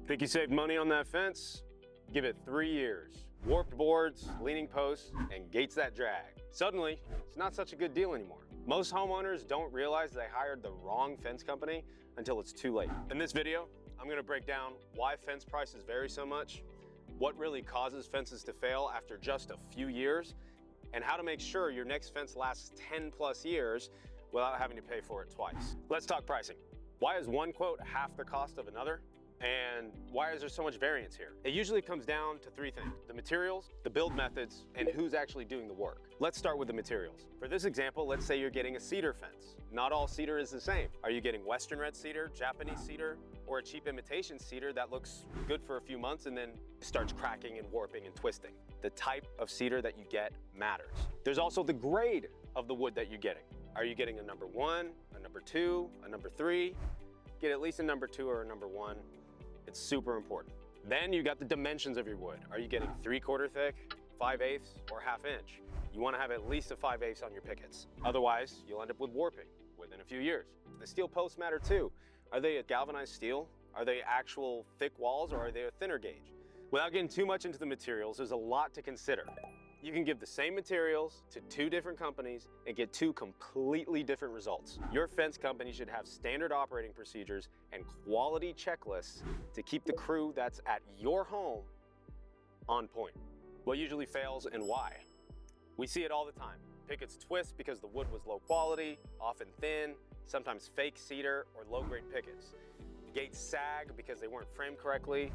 Think you saved money on that fence? Give it 3 years. Warped boards, leaning posts, and gates that drag. Suddenly, it's not such a good deal anymore. Most homeowners don't realize they hired the wrong fence company until it's too late. In this video, I'm gonna break down why fence prices vary so much, what really causes fences to fail after just a few years, and how to make sure your next fence lasts 10 plus years without having to pay for it twice. Let's talk pricing. Why is one quote half the cost of another? And why is there so much variance here? It usually comes down to 3 things: the materials, the build methods, and who's actually doing the work. Let's start with the materials. For this example, let's say you're getting a cedar fence. Not all cedar is the same. Are you getting Western red cedar, Japanese cedar, or a cheap imitation cedar that looks good for a few months and then starts cracking and warping and twisting? The type of cedar that you get matters. There's also the grade of the wood that you're getting. Are you getting a number 1, a number 2, a number 3? Get at least a number 2 or a number 1. It's super important. Then you got the dimensions of your wood. Are you getting 3/4 thick, 5/8, or 1/2 inch? You want to have at least a 5/8 on your pickets. Otherwise, you'll end up with warping within a few years. The steel posts matter too. Are they a galvanized steel? Are they actual thick walls, or are they a thinner gauge? Without getting too much into the materials, there's a lot to consider. You can give the same materials to 2 different companies and get 2 completely different results. Your fence company should have standard operating procedures and quality checklists to keep the crew that's at your home on point. What usually fails and why? We see it all the time. Pickets twist because the wood was low quality, often thin, sometimes fake cedar or low-grade pickets. Gates sag because they weren't framed correctly.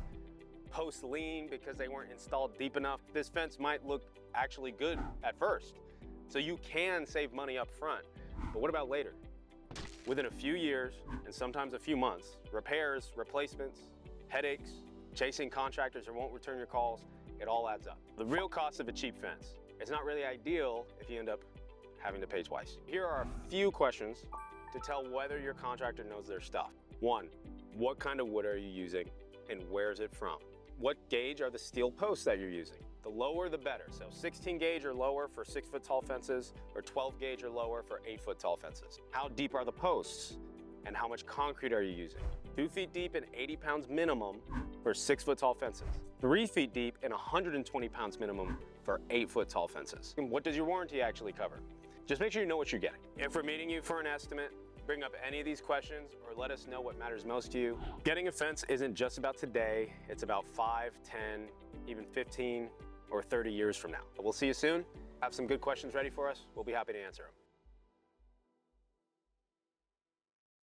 Posts lean because they weren't installed deep enough. This fence might look actually good at first, so you can save money up front. But what about later? Within a few years, and sometimes a few months, repairs, replacements, headaches, chasing contractors who won't return your calls, it all adds up. The real cost of a cheap fence. It's not really ideal if you end up having to pay twice. Here are a few questions to tell whether your contractor knows their stuff. 1, what kind of wood are you using and where is it from? What gauge are the steel posts that you're using? The lower the better. So 16 gauge or lower for 6-foot tall fences, or 12 gauge or lower for 8-foot tall fences. How deep are the posts? And how much concrete are you using? 2 feet deep and 80 pounds minimum for 6-foot tall fences. 3 feet deep and 120 pounds minimum for 8-foot tall fences. And what does your warranty actually cover? Just make sure you know what you're getting. If we're meeting you for an estimate, bring up any of these questions or let us know what matters most to you. Getting a fence isn't just about today, it's about 5, 10, even 15 or 30 years from now. We'll see you soon. Have some good questions ready for us. We'll be happy to answer them.